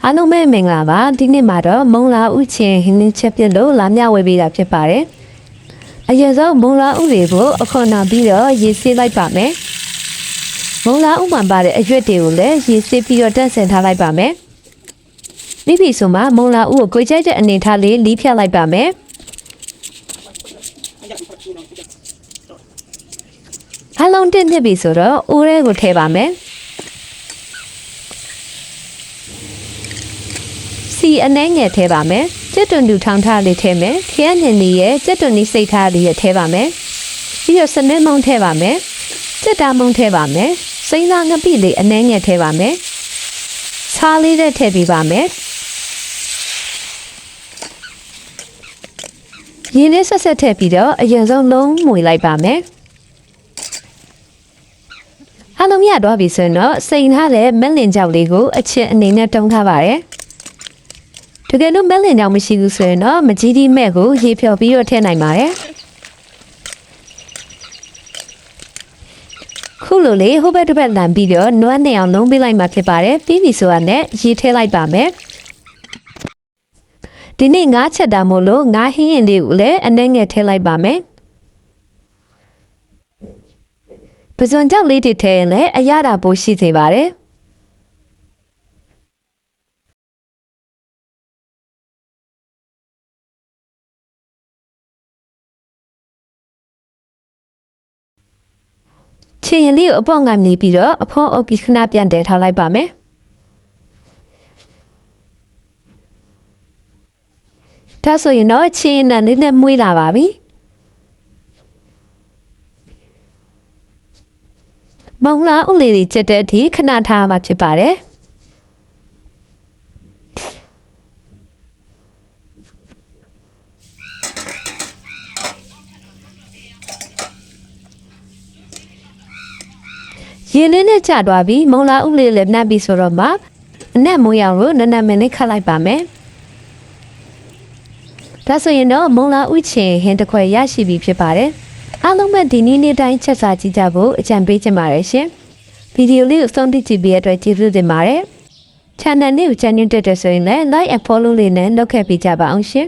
အားလုံးပဲမင်္ဂလာပါဒီနေ့မှာတော့မုံလာဥချင်းဟင်းလင်းချက်ပြလို့လာမျှဝေပေးတာဖြစ်ပါတယ်အရင်ဆုံးမုံလာဥတွေကိုအခုနာပြီးတော့ရေဆေးလိုက်ပါမယ်မုံလာဥမှန်ပါတဲ့အရွက်တွေကိုလည်းရေဆေးပြီးတော့တက်ဆင်ထားလိုက်ပါမယ်မိပြီဆိုမှမုံလာဥကိုကြွေးကြိုက်တဲ့အနေထားလေးလီးဖြတ်လိုက်ပါမယ်အားလုံးတက်နေပြီဆိုတော့ဥရဲကိုထည့်ပါမယ်စီအနှဲငယ်ထဲပါမယ်ကြက်တွန်တူထောင်ထားလေးထဲမယ်ခရမ်းညင်လေးရဲ့ကြက်တွန်လေးစိတ်ထားလေးရဲ့ထဲပါမယ်ပြီးတော့စနစ်မုံထဲပါမယ်ကြက်တာမုံထဲပါမယ်စိမ့်သားငပိလေးအနှဲငယ်ထဲပါမယ်ခြားလေးနဲ့ထည့်ပေးပါမယ်ရင်းလေးဆက်ဆက်ထည့်ပြီးတော့အရင်ဆုံးလုံးမွေလိုက်ပါမယ်အားလုံးရတော့ပြီဆိုရင်တော့စိန်ထားတဲ့မက်လင်ကြောက်လေးကိုအချက်အနေနဲ့တုံးထားပါတယ်တကယ်လို့မက်လင်ကြောင်မရှိဘူးဆိုရင်တော့မကြီးဒီမဲ့ကိုရေဖြော်ပြီးတော့ထည့်နိုင်ပါတယ်ခုလိုလေးဟိုဘက်တစ်ဘက်လန်ပြီးတော့နွမ်းနေအောင်လုံးပေးလိုက်မှဖြစ်ပါတယ်ပြီးပြီဆိုတာနဲ့ရေထည့်လိုက်ပါမယ်ဒီနေ့ငါးချက်တာမို့လို့ငါးဟင်းရင်လေးကိုလည်းအနှဲငယ်ထည့်လိုက်ပါမယ်ပစွန်ကြောက်လေးတွေထည့်ရင်လည်းအရသာပိုရှိစေပါတယ်ချင်ရင်လေးကိုအပေါ့ငမ်နေပြီးတော့အဖောအုပ်ပြီးခဏပြန်တဲထားလိုက်ပါမယ်ဒါဆိုရင်တော့ချင်ရင်နဲ့နည်းမွေးလာပါပြီမုံလာဥလေးတွေချက်တဲ့အထိခဏထားမှဖြစ်ပါတယ်ရေလေးနဲ့ကျသွားပြီးမုံလာဥလေးလည်းနှပ်ပြီးဆိုတော့မှအနက်မိုးရောင်ကိုနနမင်းလေးခတ်လိုက်ပါမယ်ဒါဆိုရင်တော့မုံလာဥချင်းဟင်းတစ်ခွက်ရရှိပြီဖြစ်ပါတယ်အားလုံးပဲဒီနေ့နေ့တိုင်းချက်စားကြည့်ကြဖို့အကြံပေးချင်ပါတယ်ရှင်ဗီဒီယိုလေးကိုဆုံးဖြတ်ကြည့်ပြီးအတွက်ကျေးဇူးတင်ပါတယ် channel လေးကိုချန်နေတက်တဲ့ဆိုရင်လည်း like and follow လေးနဲ့လုပ်ခဲ့ပေးကြပါအောင်ရှင်